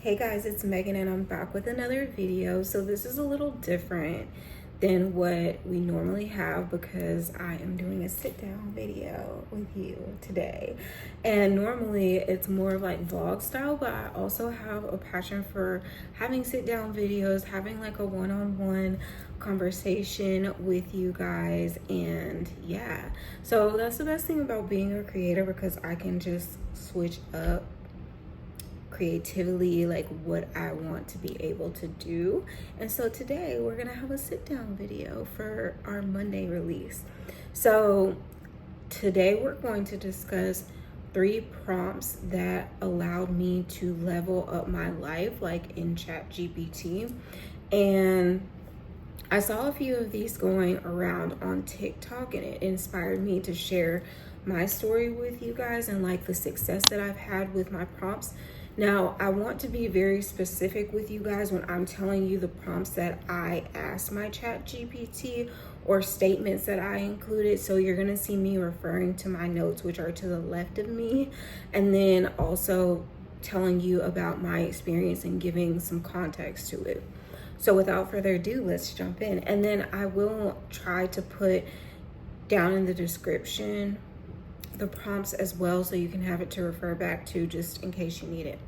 Hey guys, it's Megan and I'm back with another video. So this is a little different than what we normally have because I am doing a sit down video with you today. And normally it's more of like vlog style, but I also have a passion for having sit down videos, having like a one-on-one conversation with you guys. And yeah, so that's the best thing about being a creator, because I can just switch up creatively, like what I want to be able to do. And so today we're gonna have a sit down video for our Monday release. So today we're going to discuss 3 prompts that allowed me to level up my life, like in ChatGPT. And I saw a few of these going around on TikTok, and it inspired me to share my story with you guys and like the success that I've had with my prompts. Now, I want to be very specific with you guys when I'm telling you the prompts that I asked my ChatGPT or statements that I included. So you're gonna see me referring to my notes, which are to the left of me, and then also telling you about my experience and giving some context to it. So without further ado, let's jump in. And then I will try to put down in the description the prompts as well, so you can have it to refer back to just in case you need it.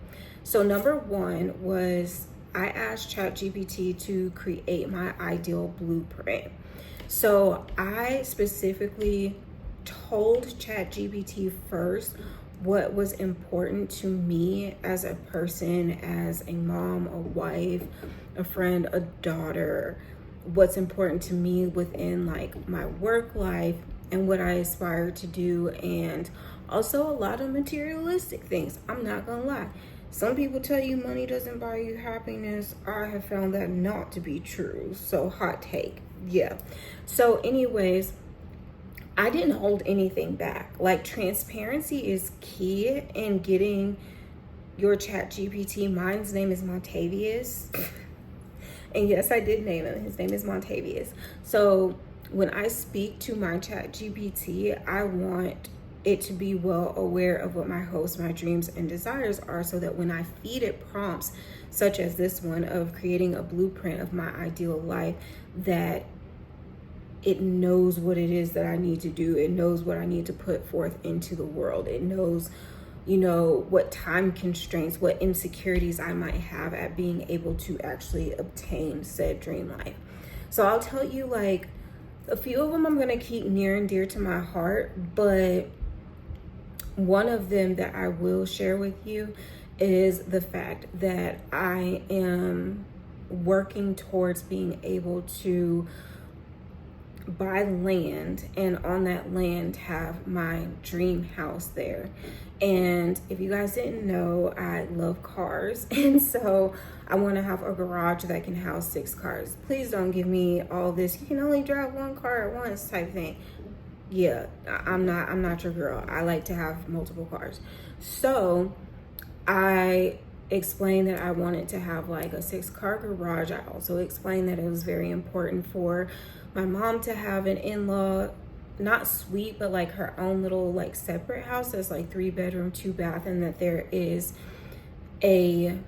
So number 1 was I asked ChatGPT to create my ideal blueprint. So I specifically told ChatGPT first what was important to me as a person, as a mom, a wife, a friend, a daughter, what's important to me within like my work life and what I aspire to do, and also a lot of materialistic things. I'm not gonna lie. Some people tell you money doesn't buy you happiness. I have found that not to be true. So hot take. Yeah. So anyways, I didn't hold anything back. Like, transparency is key in getting your ChatGPT. Mine's name is Montavious. And yes, I did name him. His name is Montavious. So when I speak to my ChatGPT, I want it to be well aware of what my hopes, my dreams, and desires are, so that when I feed it prompts such as this one of creating a blueprint of my ideal life, that it knows what it is that I need to do. It knows what I need to put forth into the world. It knows, you know, what time constraints, what insecurities I might have at being able to actually obtain said dream life. So I'll tell you, like, a few of them I'm gonna keep near and dear to my heart, but one of them that I will share with you is the fact that I am working towards being able to buy land, and on that land have my dream house there. And if you guys didn't know, I love cars, and so I want to have a garage that can house 6 cars. Please don't give me all this, you can only drive 1 car at once type thing. Yeah, I'm not your girl. I like to have multiple cars. So I explained that I wanted to have like a 6-car garage. I also explained that it was very important for my mom to have an in-law, not suite, but like her own little like separate house that's like 3 bedroom, 2 bath, and that there is a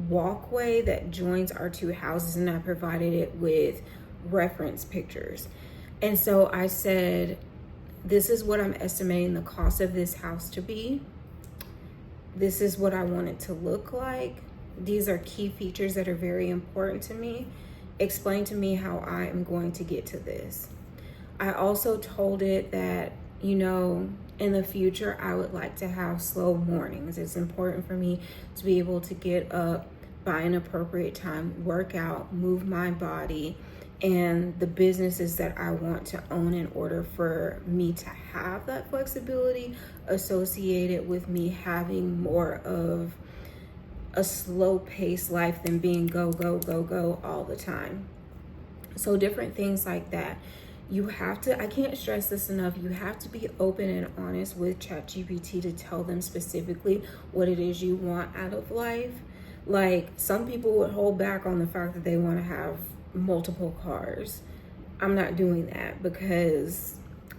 walkway that joins our 2 houses, and I provided it with reference pictures. And so I said, this is what I'm estimating the cost of this house to be. This is what I want it to look like. These are key features that are very important to me. Explain to me how I am going to get to this. I also told it that, you know, in the future, I would like to have slow mornings. It's important for me to be able to get up by an appropriate time, work out, move my body, and the businesses that I want to own in order for me to have that flexibility associated with me having more of a slow paced life than being go, go, go, go all the time. So different things like that. You have to, I can't stress this enough, you have to be open and honest with ChatGPT to tell them specifically what it is you want out of life. Like, some people would hold back on the fact that they want to have multiple cars. I'm not doing that because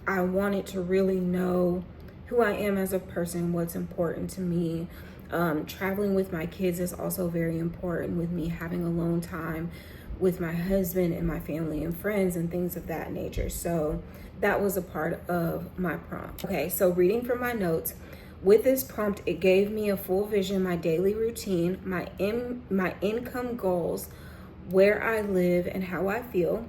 I wanted to really know who I am as a person, what's important to me, Traveling with my kids is also very important, with me having alone time with my husband and my family and friends and things of that nature. So that was a part of my prompt. Okay, so reading from my notes. With this prompt, it gave me a full vision, my daily routine, my income goals, where I live, and how I feel.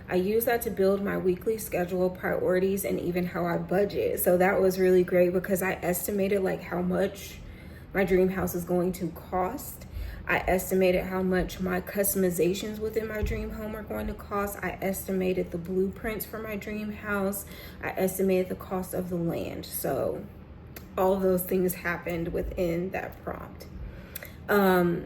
I use that to build my weekly schedule, priorities, and even how I budget. So that was really great because I estimated like how much my dream house is going to cost. I estimated how much my customizations within my dream home are going to cost. I estimated the blueprints for my dream house. I estimated the cost of the land. So all of those things happened within that prompt. And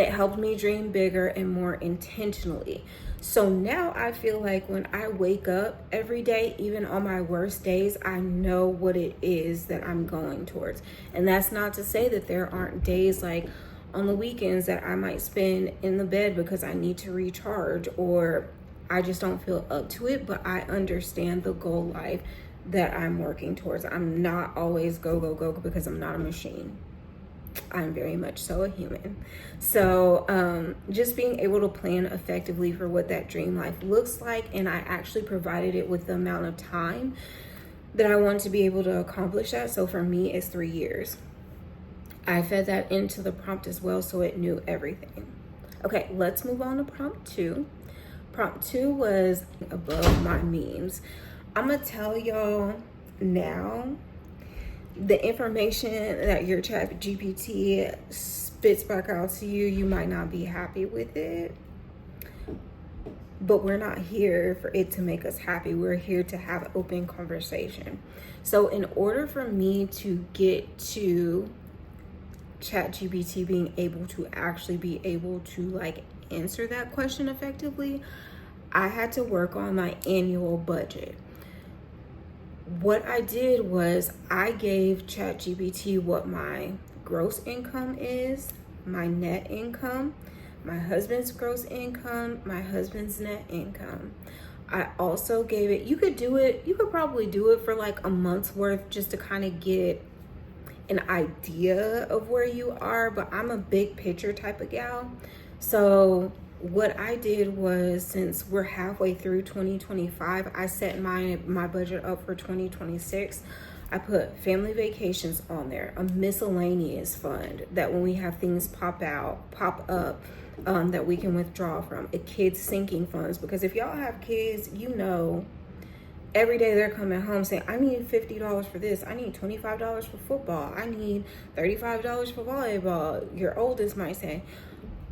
it helped me dream bigger and more intentionally. So now I feel like when I wake up every day, even on my worst days, I know what it is that I'm going towards. And that's not to say that there aren't days like on the weekends that I might spend in the bed because I need to recharge or I just don't feel up to it, but I understand the goal life that I'm working towards. I'm not always go, go, go because I'm not a machine. I'm very much so a human. So just being able to plan effectively for what that dream life looks like, and I actually provided it with the amount of time that I want to be able to accomplish that. So for me, it's 3 years. I fed that into the prompt as well, so it knew everything. Okay, let's move on to prompt 2. Prompt 2 was above my means. I'm gonna tell y'all now, the information that your ChatGPT spits back out to you, you might not be happy with it, but we're not here for it to make us happy. We're here to have open conversation. So in order for me to get to ChatGPT being able to actually be able to like answer that question effectively, I had to work on my annual budget. What I did was I gave ChatGPT what my gross income is, my net income, my husband's gross income, my husband's net income. I also gave it, you could probably do it for like a month's worth just to kind of get an idea of where you are, but I'm a big picture type of gal. So what I did was, since we're halfway through 2025, I set my budget up for 2026. I put family vacations on there, a miscellaneous fund that when we have things pop up, that we can withdraw from, a kids sinking funds, because if y'all have kids, you know, every day they're coming home saying, I need $50 for this, I need $25 for football, I need $35 for volleyball. Your oldest might say,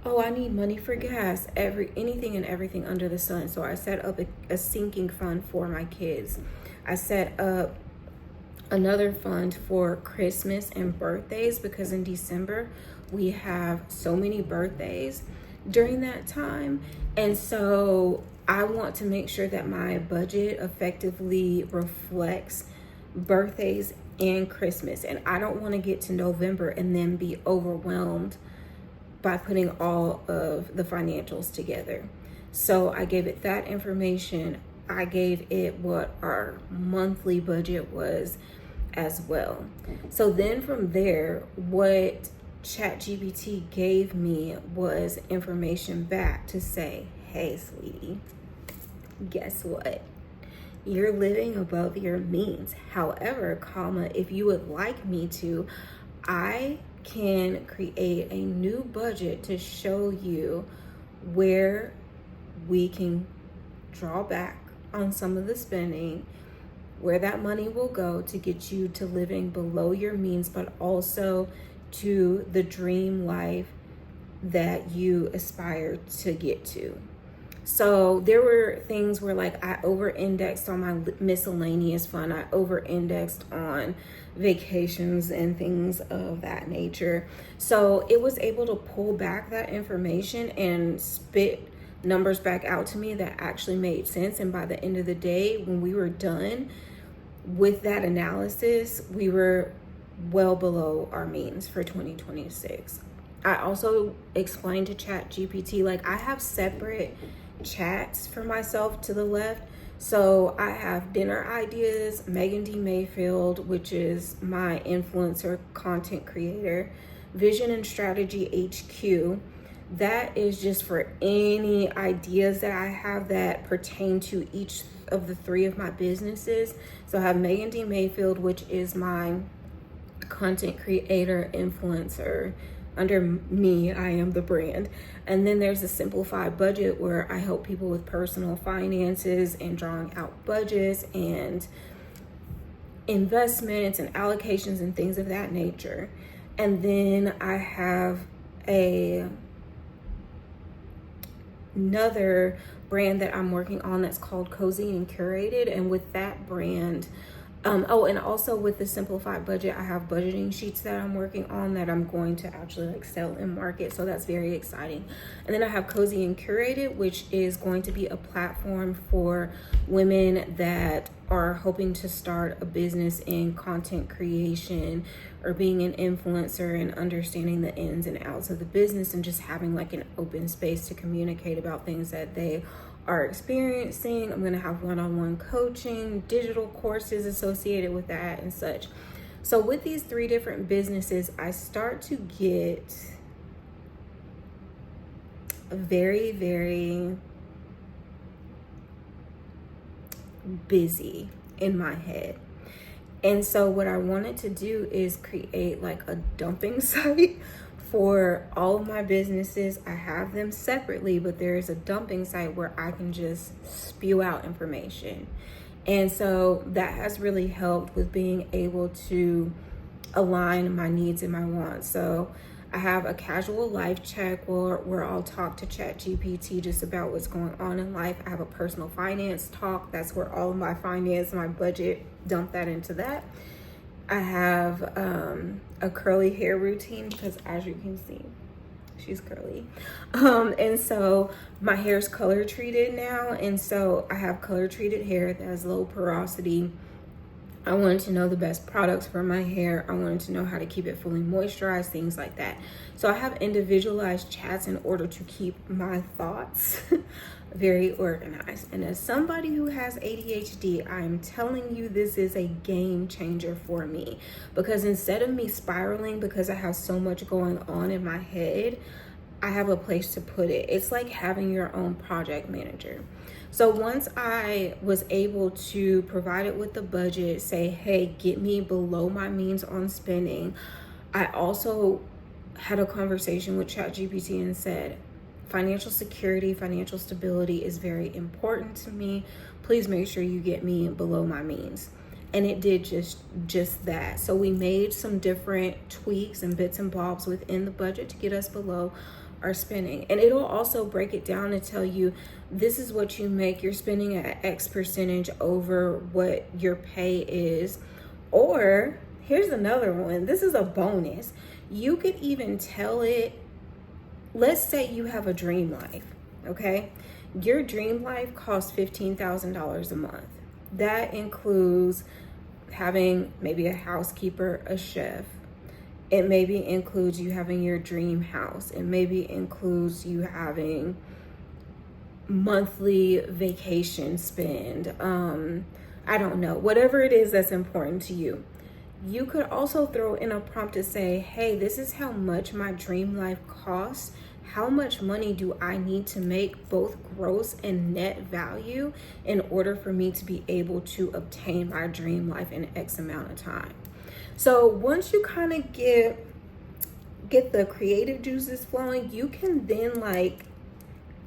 oh, I need money for gas, anything and everything under the sun. So I set up a sinking fund for my kids. I set up another fund for Christmas and birthdays, because in December we have so many birthdays during that time. And so I want to make sure that my budget effectively reflects birthdays and Christmas. And I don't want to get to November and then be overwhelmed by putting all of the financials together. So I gave it that information. I gave it what our monthly budget was as well. So then from there, what ChatGPT gave me was information back to say, hey, sweetie, guess what? You're living above your means. However, if you would like me to, I can create a new budget to show you where we can draw back on some of the spending, where that money will go to get you to living below your means, but also to the dream life that you aspire to get to. So there were things where like I over-indexed on my miscellaneous fund. I over-indexed on vacations and things of that nature. So it was able to pull back that information and spit numbers back out to me that actually made sense. And by the end of the day, when we were done with that analysis, we were well below our means for 2026. I also explained to ChatGPT, like I have separate chats for myself to the left. So I have dinner ideas, Megan D. Mayfield, which is my influencer content creator, Vision and Strategy HQ. That is just for any ideas that I have that pertain to each of the three of my businesses. So I have Megan D. Mayfield, which is my content creator, influencer. Under me, I am the brand. And then there's a Simplified Budget, where I help people with personal finances and drawing out budgets and investments and allocations and things of that nature. And then I have another brand that I'm working on that's called Cozy and Curated. And with that brand, and also with the Simplified Budget, I have budgeting sheets that I'm working on that I'm going to actually like sell and market. So that's very exciting. And then I have Cozy and Curated, which is going to be a platform for women that are hoping to start a business in content creation or being an influencer and understanding the ins and outs of the business and just having like an open space to communicate about things that they are experiencing. I'm going to have one-on-one coaching, digital courses associated with that and such. So with these three different businesses, I start to get very, very busy in my head. And so what I wanted to do is create like a dumping site for all of my businesses. I have them separately, but there is a dumping site where I can just spew out information. And so that has really helped with being able to align my needs and my wants. So I have a casual life check where I'll talk to ChatGPT just about what's going on in life. I have a personal finance talk. That's where all of my finance, my budget, dump that into that. I have a curly hair routine because, as you can see, she's curly. And so my hair's color treated now. And so I have color treated hair that has low porosity. I wanted to know the best products for my hair. I wanted to know how to keep it fully moisturized, things like that. So I have individualized chats in order to keep my thoughts very organized. And as somebody who has ADHD, I am telling you, this is a game changer for me, because instead of me spiraling because I have so much going on in my head, I have a place to put it. It's like having your own project manager. So once I was able to provide it with the budget, say, hey, get me below my means on spending, I also had a conversation with ChatGPT and said, financial security, financial stability is very important to me. Please make sure you get me below my means. And it did just that. So we made some different tweaks and bits and bobs within the budget to get us below our spending. And it'll also break it down and tell you, this is what you make. You're spending at X percentage over what your pay is. Or here's another one. This is a bonus. You could even tell it, let's say you have a dream life, okay? Your dream life costs $15,000 a month. That includes having maybe a housekeeper, a chef. It maybe includes you having your dream house. It maybe includes you having monthly vacation spend. I don't know, whatever it is that's important to you. You could also throw in a prompt to say, hey, this is how much my dream life costs. How much money do I need to make, both gross and net value, in order for me to be able to obtain my dream life in X amount of time? So once you kind of get the creative juices flowing, you can then like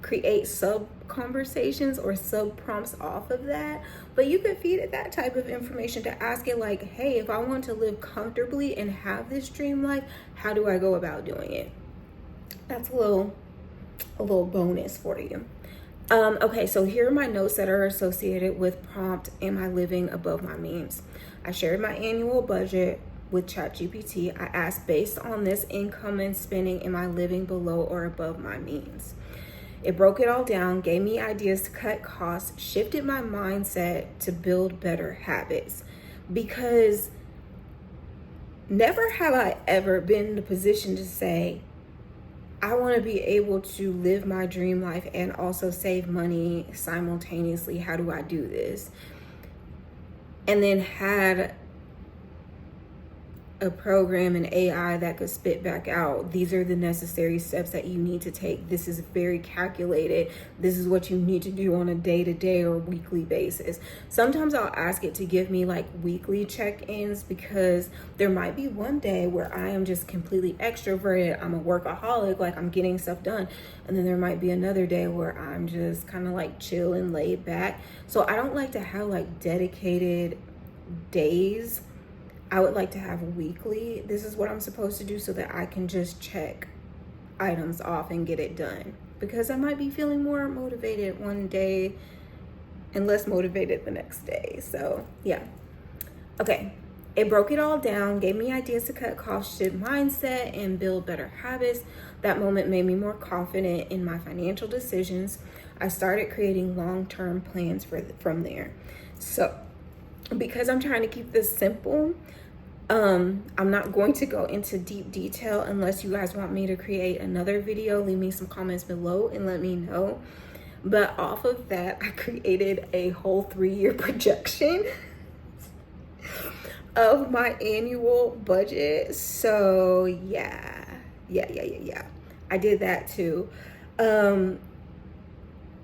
create sub conversations or sub prompts off of that. But you could feed it that type of information to ask it like, hey, if I want to live comfortably and have this dream life, how do I go about doing it? That's a little bonus for you. Okay, so here are my notes that are associated with prompt, am I living above my means? I shared my annual budget with ChatGPT. I asked, based on this income and spending, am I living below or above my means? It broke it all down, gave me ideas to cut costs, shifted my mindset to build better habits. Because never have I ever been in a position to say, I want to be able to live my dream life and also save money simultaneously. How do I do this? And then had a program, an AI that could spit back out, these are the necessary steps that you need to take. This is very calculated. This is what you need to do on a day-to-day or weekly basis. Sometimes I'll ask it to give me like weekly check-ins, because there might be one day where I am just completely extroverted. I'm a workaholic, like I'm getting stuff done. And then there might be another day where I'm just kind of like chill and laid back. So I don't like to have like dedicated days. I would like to have weekly. This is what I'm supposed to do, so that I can just check items off and get it done. Because I might be feeling more motivated one day and less motivated the next day. So yeah. Okay. It broke it all down, gave me ideas to cut costs, shift mindset, and build better habits. That moment made me more confident in my financial decisions. I started creating long-term plans from there. So because I'm trying to keep this simple, I'm not going to go into deep detail. Unless you guys want me to create another video, leave me some comments below and let me know. But off of that, I created a whole 3-year projection of my annual budget. So yeah. I did that too.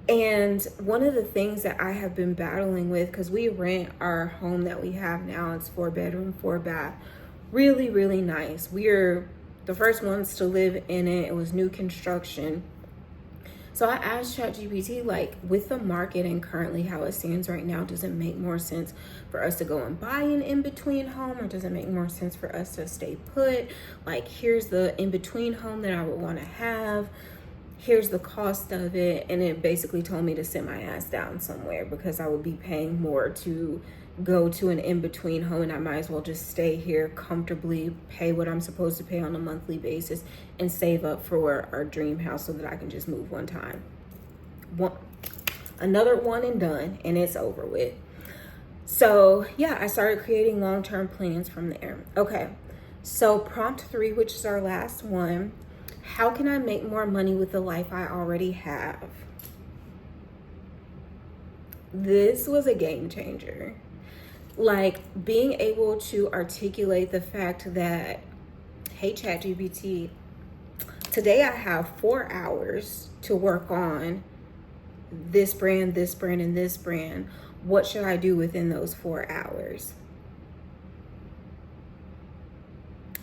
And one of the things that I have been battling with, because we rent our home that we have now, it's 4-bedroom, 4-bath, really, really nice. We're the first ones to live in it. It was new construction. So I asked ChatGPT, like, with the market and currently how it stands right now, does it make more sense for us to go and buy an in-between home, or does it make more sense for us to stay put? Like, here's the in-between home that I would want to have. Here's the cost of it. And it basically told me to sit my ass down somewhere, because I would be paying more to go to an in-between home, and I might as well just stay here comfortably, pay what I'm supposed to pay on a monthly basis, and save up for our dream house so that I can just move one time. Another one and done, and it's over with. So yeah, I started creating long-term plans from there. Okay, so prompt 3, which is our last one. How can I make more money with the life I already have? This was a game changer. Like, being able to articulate the fact that, hey, ChatGPT, today I have 4 hours to work on this brand, and this brand. What should I do within those 4 hours?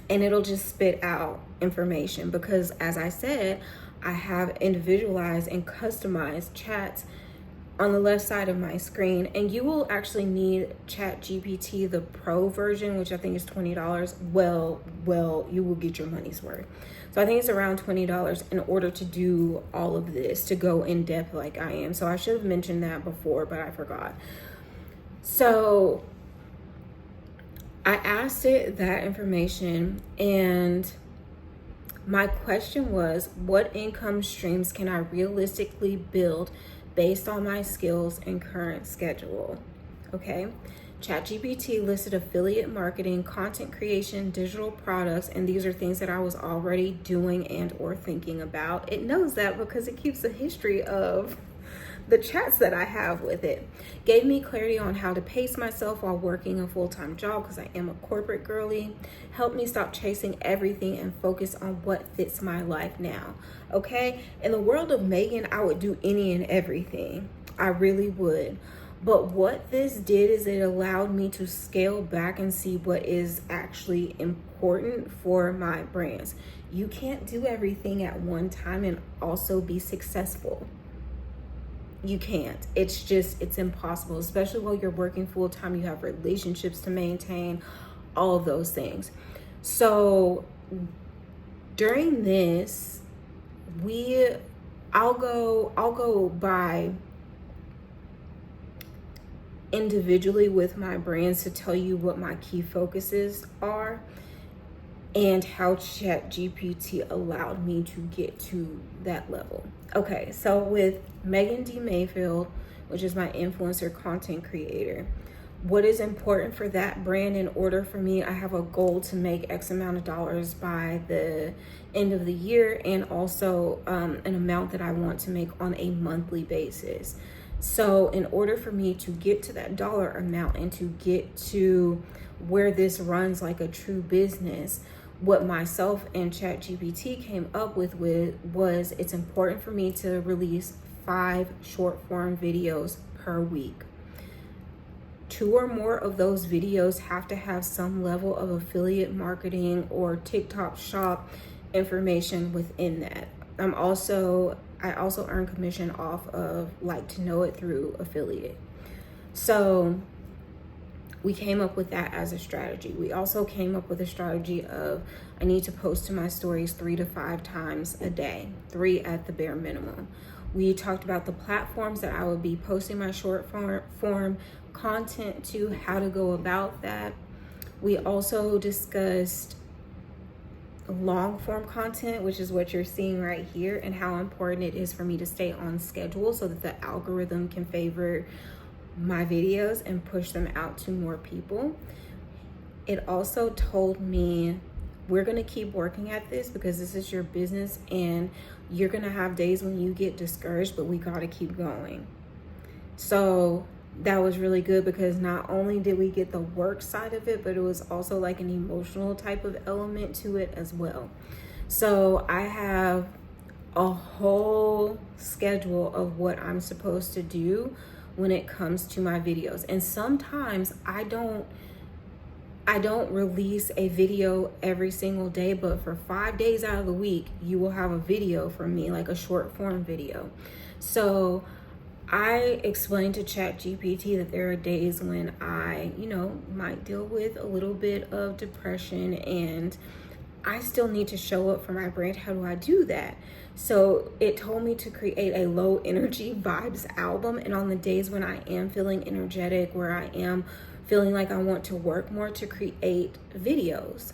And it'll just spit out information, because as I said, I have individualized and customized chats on the left side of my screen. And you will actually need ChatGPT, the Pro version, which I think is $20. Well, you will get your money's worth. So I think it's around $20 in order to do all of this, to go in depth like I am. So I should have mentioned that before, but I forgot. So I asked it that information, and my question was, what income streams can I realistically build based on my skills and current schedule? Okay. ChatGPT listed affiliate marketing, content creation, digital products, and these are things that I was already doing and or thinking about. It knows that because it keeps a history of the chats that I have with it. Gave me clarity on how to pace myself while working a full-time job, because I am a corporate girly. Helped me stop chasing everything and focus on what fits my life now. Okay, in the world of Megan, I would do any and everything. I really would. But what this did is it allowed me to scale back and see what is actually important for my brands. You can't do everything at one time and also be successful. You can't. It's impossible, especially while you're working full time. You have relationships to maintain, all of those things. So during this, I'll go by individually with my brands to tell you what my key focuses are and how ChatGPT allowed me to get to that level. Okay, so with Megan D. Mayfield, which is my influencer content creator, what is important for that brand? In order for me, I have a goal to make X amount of dollars by the end of the year, and also an amount that I want to make on a monthly basis. So in order for me to get to that dollar amount and to get to where this runs like a true business, what myself and ChatGPT came up with was it's important for me to release 5 short form videos per week. 2 or more of those videos have to have some level of affiliate marketing or TikTok shop information within that. I also earn commission off of Like to Know It through affiliate. So we came up with that as a strategy. We also came up with a strategy of I need to post to my stories 3 to 5 times a day, 3 at the bare minimum. We talked about the platforms that I would be posting my short form content to, how to go about that. We also discussed long form content, which is what you're seeing right here, and how important it is for me to stay on schedule so that the algorithm can favor my videos and push them out to more people. It also told me we're going to keep working at this because this is your business and you're going to have days when you get discouraged, but we got to keep going. So that was really good because not only did we get the work side of it, but it was also like an emotional type of element to it as well. So I have a whole schedule of what I'm supposed to do when it comes to my videos. And sometimes I don't release a video every single day, but for 5 days out of the week, you will have a video from me, like a short form video. So I explained to ChatGPT that there are days when I, might deal with a little bit of depression and I still need to show up for my brand. How do I do that? So it told me to create a low energy vibes album. And on the days when I am feeling energetic, where I am feeling like I want to work more, to create videos.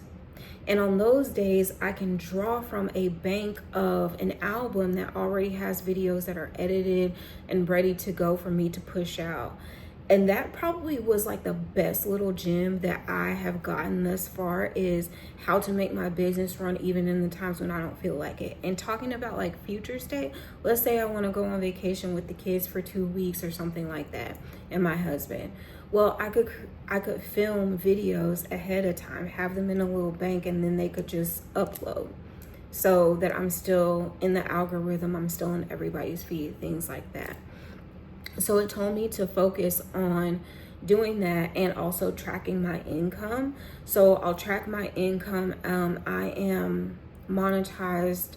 And on those days, I can draw from a bank of an album that already has videos that are edited and ready to go for me to push out. And that probably was like the best little gem that I have gotten thus far, is how to make my business run even in the times when I don't feel like it. And talking about like future state, let's say I want to go on vacation with the kids for 2 weeks or something like that, and my husband. Well, I could film videos ahead of time, have them in a little bank, and then they could just upload so that I'm still in the algorithm, I'm still in everybody's feed, things like that. So it told me to focus on doing that and also tracking my income. So I'll track my income. I am monetized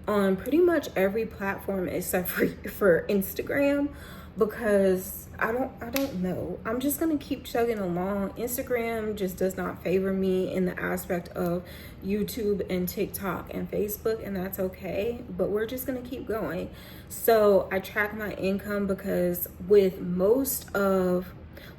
on pretty much every platform except for Instagram, because I don't know. I'm just gonna keep chugging along. Instagram just does not favor me in the aspect of YouTube and TikTok and Facebook, and that's okay. But we're just gonna keep going. So I track my income because with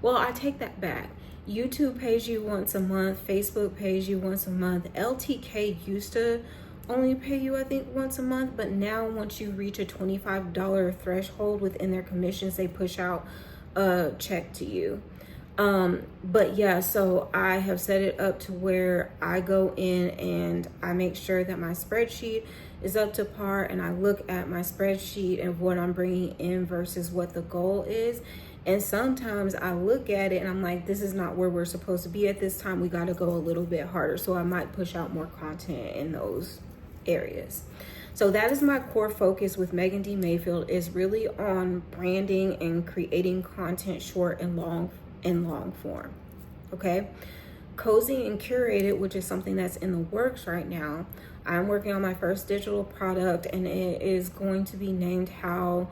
I take that back. YouTube pays you once a month. Facebook pays you once a month. LTK used to only pay you, I think, once a month, but now once you reach a $25 threshold within their commissions, they push out a check to you. But yeah, so I have set it up to where I go in and I make sure that my spreadsheet is up to par, and I look at my spreadsheet and what I'm bringing in versus what the goal is. And sometimes I look at it and I'm like, this is not where we're supposed to be at this time. We got to go a little bit harder. So I might push out more content in those areas. So that is my core focus with Megan D. Mayfield, is really on branding and creating content short and long form. Okay. Cozy and Curated, which is something that's in the works right now. I'm working on my first digital product, and it is going to be named How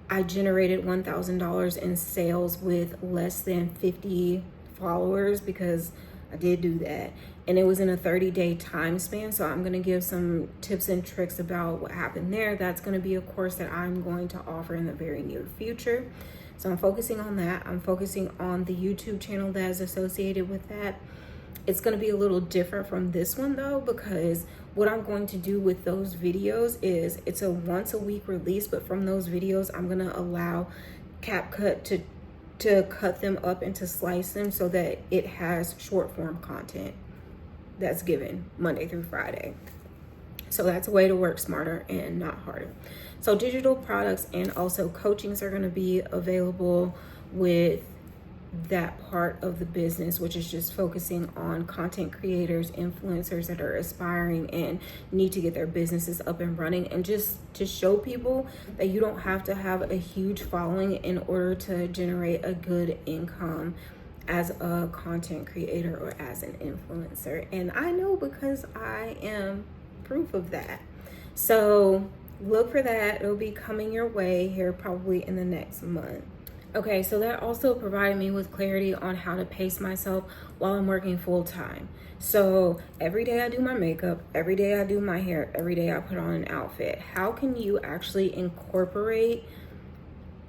I Generated $1,000 in Sales with Less Than 50 Followers, because I did do that. And it was in a 30-day time span. So I'm going to give some tips and tricks about what happened there. That's going to be a course that I'm going to offer in the very near future. So I'm focusing on that. I'm focusing on the YouTube channel that is associated with that. It's going to be a little different from this one though, because what I'm going to do with those videos is it's a once a week release, but from those videos, I'm going to allow CapCut to cut them up and to slice them so that it has short form content that's given Monday through Friday. So that's a way to work smarter and not harder. So digital products and also coachings are going to be available with that part of the business, which is just focusing on content creators, influencers that are aspiring and need to get their businesses up and running, and just to show people that you don't have to have a huge following in order to generate a good income as a content creator or as an influencer. And I know because I am proof of that. So look for that. It'll be coming your way here probably in the next month. Okay, so that also provided me with clarity on how to pace myself while I'm working full time. So every day I do my makeup, every day I do my hair, every day I put on an outfit. How can you actually incorporate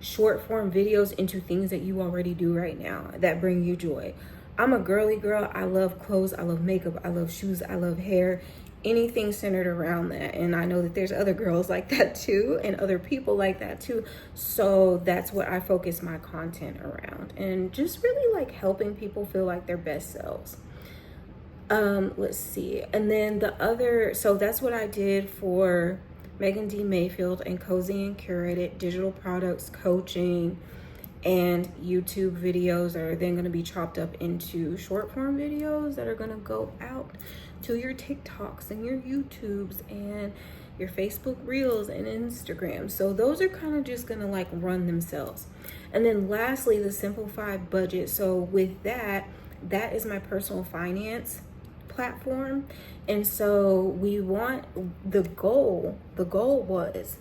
short form videos into things that you already do right now that bring you joy? I'm a girly girl. I love clothes, I love makeup, I love shoes, I love hair, anything centered around that. And I know that there's other girls like that too, and other people like that too. So that's what I focus my content around, and just really like helping people feel like their best selves. Let's see. And then so that's what I did for Megan D. Mayfield and Cozy and Curated, digital products, coaching, and YouTube videos that are then going to be chopped up into short form videos that are going to go out to your TikToks and your YouTubes and your Facebook Reels and Instagram. So those are kind of just going to like run themselves. And then lastly, the Simplified Budget. So with that is my personal finance platform. And so the goal was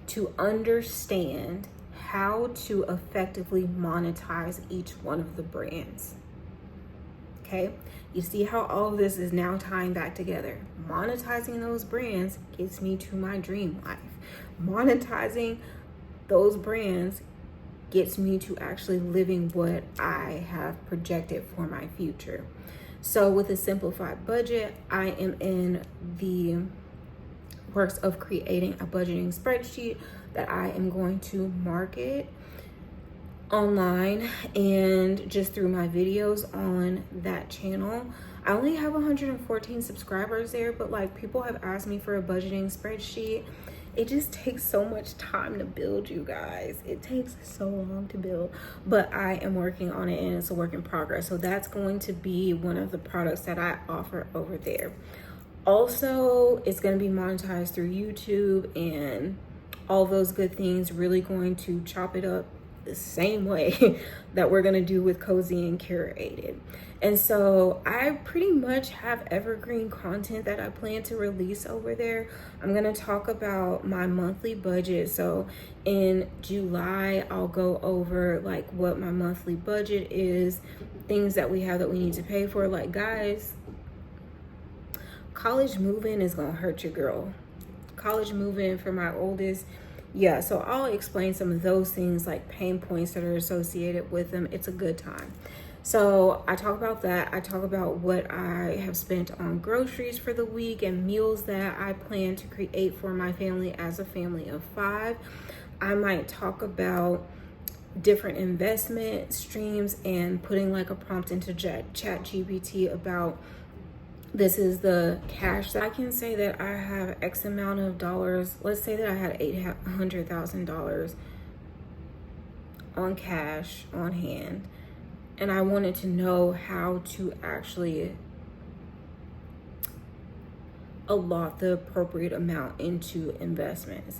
to understand how to effectively monetize each one of the brands. Okay, you see how all of this is now tying back together. Monetizing those brands gets me to my dream life. Monetizing those brands gets me to actually living what I have projected for my future. So with a Simplified Budget, I am in the works of creating a budgeting spreadsheet that I am going to market online and just through my videos on that channel. I only have 114 subscribers there, but like people have asked me for a budgeting spreadsheet. It just takes so much time to build, you guys. It takes so long to build, but I am working on it and it's a work in progress. So that's going to be one of the products that I offer over there. Also, it's going to be monetized through YouTube and all those good things, really going to chop it up the same way that we're going to do with Cozy and Curated. And so I pretty much have evergreen content that I plan to release over there. I'm going to talk about my monthly budget. So in July, I'll go over like what my monthly budget is, things that we have that we need to pay for. Like, guys, college move-in is going to hurt your girl. College move-in for my oldest. Yeah, so I'll explain some of those things, like pain points that are associated with them. It's a good time. So I talk about that. I talk about what I have spent on groceries for the week and meals that I plan to create for my family as a family of 5. I might talk about different investment streams and putting like a prompt into ChatGPT about this is the cash that I can say that I have X amount of dollars. Let's say that I had $800,000 on cash on hand, and I wanted to know how to actually allot the appropriate amount into investments.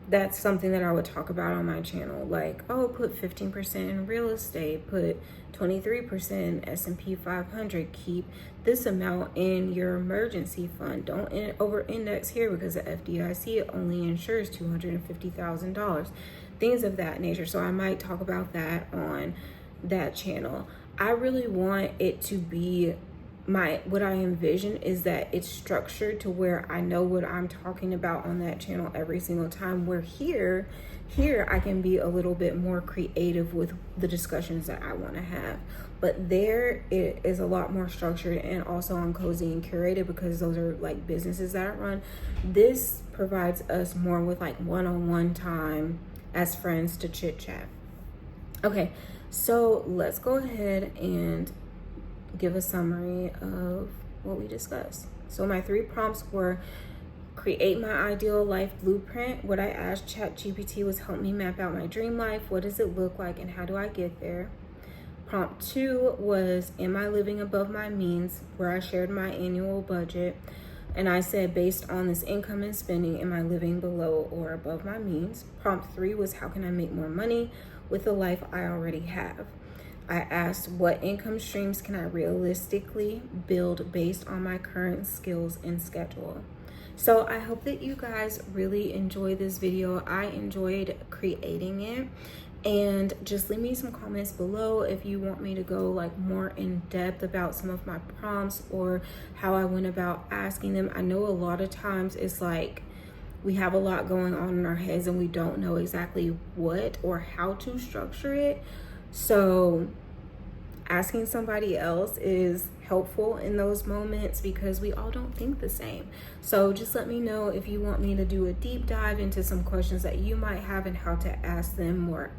That's something that I would talk about on my channel. Like, oh, put 15% in real estate, put 23% in S&P 500, keep this amount in your emergency fund. Don't over-index here because the FDIC only insures $250,000. Things of that nature. So I might talk about that on that channel. I really want it to be what I envision is that it's structured to where I know what I'm talking about on that channel every single time, where here I can be a little bit more creative with the discussions that I want to have. But there it is a lot more structured, and also on Cozy and Curated, because those are like businesses that I run. This provides us more with like one-on-one time as friends to chit chat. Okay, so let's go ahead and give a summary of what we discussed. So my 3 prompts were create my ideal life blueprint. What I asked ChatGPT was help me map out my dream life. What does it look like and how do I get there? Prompt 2 was, am I living above my means, where I shared my annual budget. And I said, based on this income and spending, am I living below or above my means? Prompt 3 was, how can I make more money with the life I already have? I asked, what income streams can I realistically build based on my current skills and schedule? So I hope that you guys really enjoy this video. I enjoyed creating it. And just leave me some comments below if you want me to go like more in depth about some of my prompts or how I went about asking them. I know a lot of times it's like we have a lot going on in our heads and we don't know exactly what or how to structure it. So asking somebody else is helpful in those moments because we all don't think the same. So just let me know if you want me to do a deep dive into some questions that you might have and how to ask them more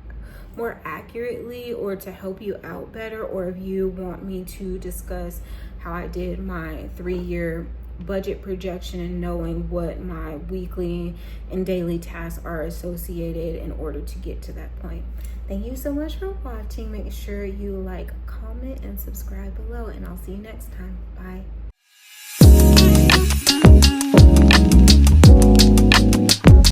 accurately or to help you out better, or if you want me to discuss how I did my 3-year budget projection, knowing what my weekly and daily tasks are associated in order to get to that point. Thank you so much for watching. Make sure you like, comment, and subscribe below, and I'll see you next time. Bye.